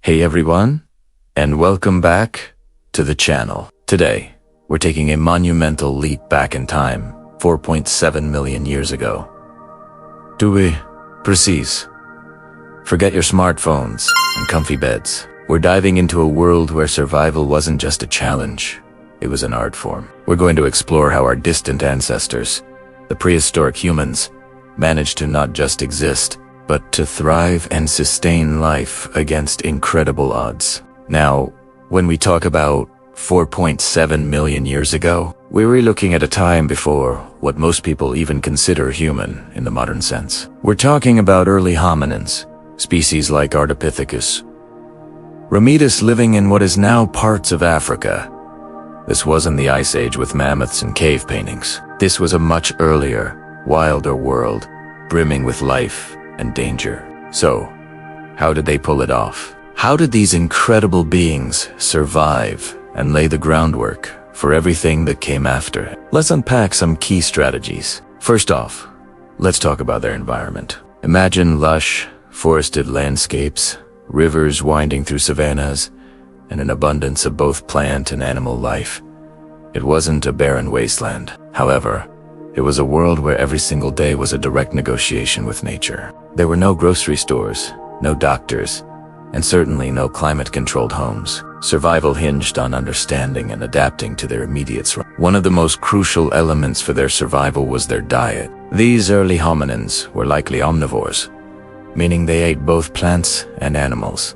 Hey everyone, and welcome back to the channel. Today, we're taking a monumental leap back in time, 4.7 million years ago. Do we? Precise. Forget your smartphones and comfy beds. We're diving into a world where survival wasn't just a challenge, it was an art form. We're going to explore how our distant ancestors, the prehistoric humans, managed to not just exist, but to thrive and sustain life against incredible odds. Now, when we talk about 4.7 million years ago, we're looking at a time before what most people even consider human in the modern sense. We're talking about early hominins, species like Ardipithecus, Ramidus living in what is now parts of Africa. This wasn't the Ice Age with mammoths and cave paintings. This was a much earlier, wilder world, brimming with life and danger. So, how did they pull it off? How did these incredible beings survive and lay the groundwork for everything that came after? Let's unpack some key strategies. First off, let's talk about their environment. Imagine lush, forested landscapes, rivers winding through savannas, and an abundance of both plant and animal life. It wasn't a barren wasteland. However, it was a world where every single day was a direct negotiation with nature. There were no grocery stores, no doctors, and certainly no climate-controlled homes. Survival hinged on understanding and adapting to their immediate surroundings. One of the most crucial elements for their survival was their diet. These early hominins were likely omnivores, meaning they ate both plants and animals.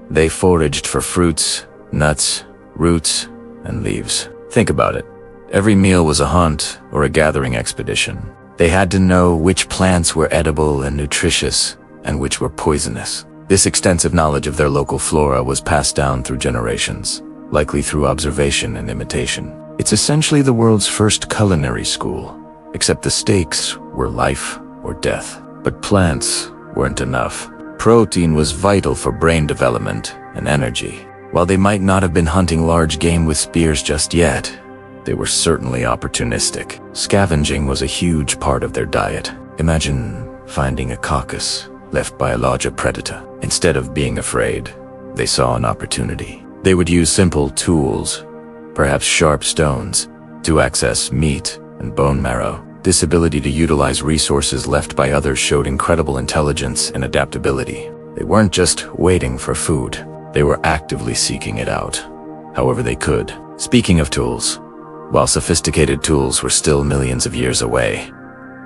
They foraged for fruits, nuts, roots, and leaves. Think about it. Every meal was a hunt or a gathering expedition. They had to know which plants were edible and nutritious and which were poisonous. This extensive knowledge of their local flora was passed down through generations, likely through observation and imitation. It's essentially the world's first culinary school, except the stakes were life or death. But plants weren't enough. Protein was vital for brain development and energy. While they might not have been hunting large game with spears just yet, they were certainly opportunistic. Scavenging was a huge part of their diet. Imagine finding a carcass left by a larger predator. Instead of being afraid, they saw an opportunity. They would use simple tools, perhaps sharp stones, to access meat and bone marrow. This ability to utilize resources left by others showed incredible intelligence and adaptability. They weren't just waiting for food, they were actively seeking it out, however they could. Speaking of tools, while sophisticated tools were still millions of years away,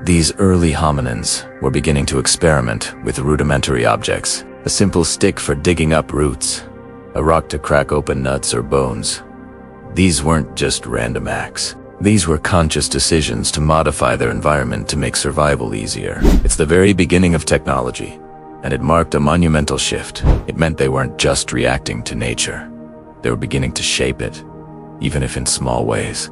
these early hominins were beginning to experiment with rudimentary objects. A simple stick for digging up roots, a rock to crack open nuts or bones. These weren't just random acts. These were conscious decisions to modify their environment to make survival easier. It's the very beginning of technology, and it marked a monumental shift. It meant they weren't just reacting to nature. They were beginning to shape it, even if in small ways.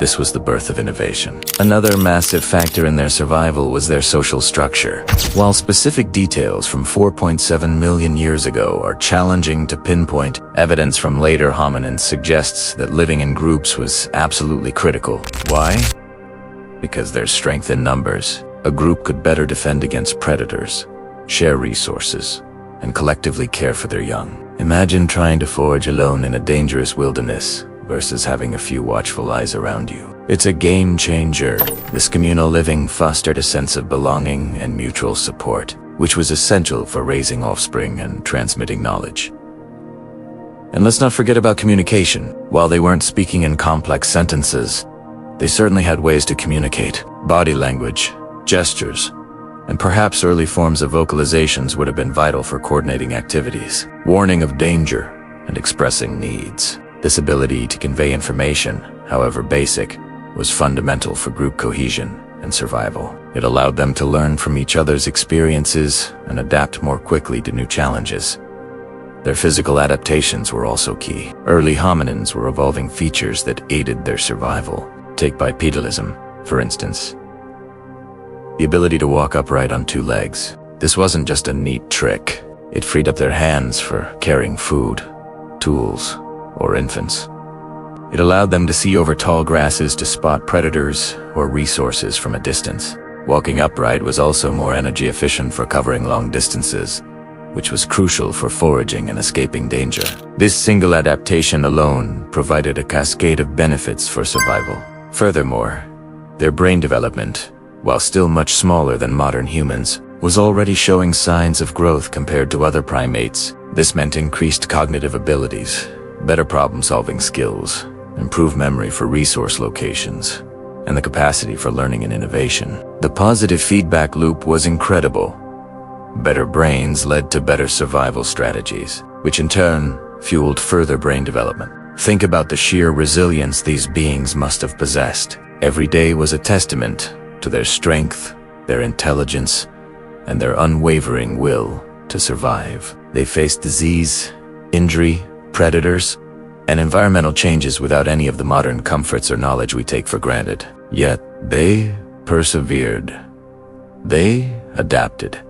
This was the birth of innovation. Another massive factor in their survival was their social structure. While specific details from 4.7 million years ago are challenging to pinpoint, evidence from later hominins suggests that living in groups was absolutely critical. Why? Because there's strength in numbers. A group could better defend against predators, share resources, and collectively care for their young. Imagine trying to forage alone in a dangerous wilderness versus having a few watchful eyes around you. It's a game changer. This communal living fostered a sense of belonging and mutual support, which was essential for raising offspring and transmitting knowledge. And let's not forget about communication. While they weren't speaking in complex sentences, they certainly had ways to communicate. Body language, gestures, and perhaps early forms of vocalizations would have been vital for coordinating activities, warning of danger, and expressing needs. This ability to convey information, however basic, was fundamental for group cohesion and survival. It allowed them to learn from each other's experiences and adapt more quickly to new challenges. Their physical adaptations were also key. Early hominins were evolving features that aided their survival. Take bipedalism, for instance. The ability to walk upright on two legs. This wasn't just a neat trick. It freed up their hands for carrying food, tools, or infants. It allowed them to see over tall grasses to spot predators or resources from a distance. Walking upright was also more energy efficient for covering long distances, which was crucial for foraging and escaping danger. This single adaptation alone provided a cascade of benefits for survival. Furthermore, their brain development, while still much smaller than modern humans, was already showing signs of growth compared to other primates. This meant increased cognitive abilities, better problem-solving skills, improved memory for resource locations, and the capacity for learning and innovation. The positive feedback loop was incredible. Better brains led to better survival strategies, which in turn fueled further brain development. Think about the sheer resilience these beings must have possessed. Every day was a testament to their strength, their intelligence, and their unwavering will to survive. They faced disease, injury, predators, and environmental changes without any of the modern comforts or knowledge we take for granted. Yet, they persevered. They adapted.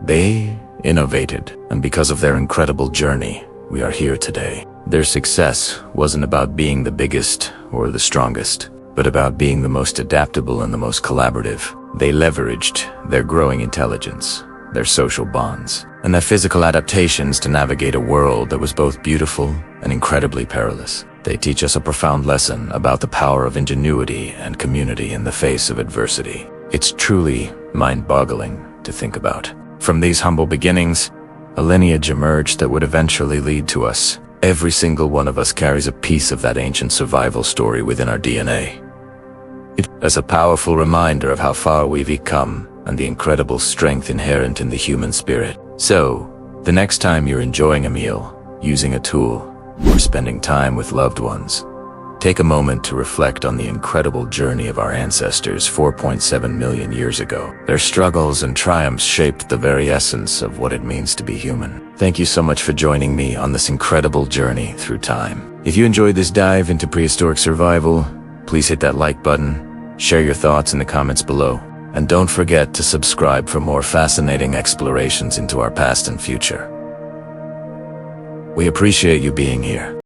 They innovated. And because of their incredible journey, we are here today. Their success wasn't about being the biggest or the strongest, but about being the most adaptable and the most collaborative. They leveraged their growing intelligence, their social bonds, and their physical adaptations to navigate a world that was both beautiful and incredibly perilous. They teach us a profound lesson about the power of ingenuity and community in the face of adversity. It's truly mind-boggling to think about. From these humble beginnings, a lineage emerged that would eventually lead to us. Every single one of us carries a piece of that ancient survival story within our DNA. It's a powerful reminder of how far we've come and the incredible strength inherent in the human spirit. So, the next time you're enjoying a meal, using a tool, or spending time with loved ones, take a moment to reflect on the incredible journey of our ancestors 4.7 million years ago. Their struggles and triumphs shaped the very essence of what it means to be human. Thank you so much for joining me on this incredible journey through time. If you enjoyed this dive into prehistoric survival, please hit that like button, share your thoughts in the comments below, and don't forget to subscribe for more fascinating explorations into our past and future. We appreciate you being here.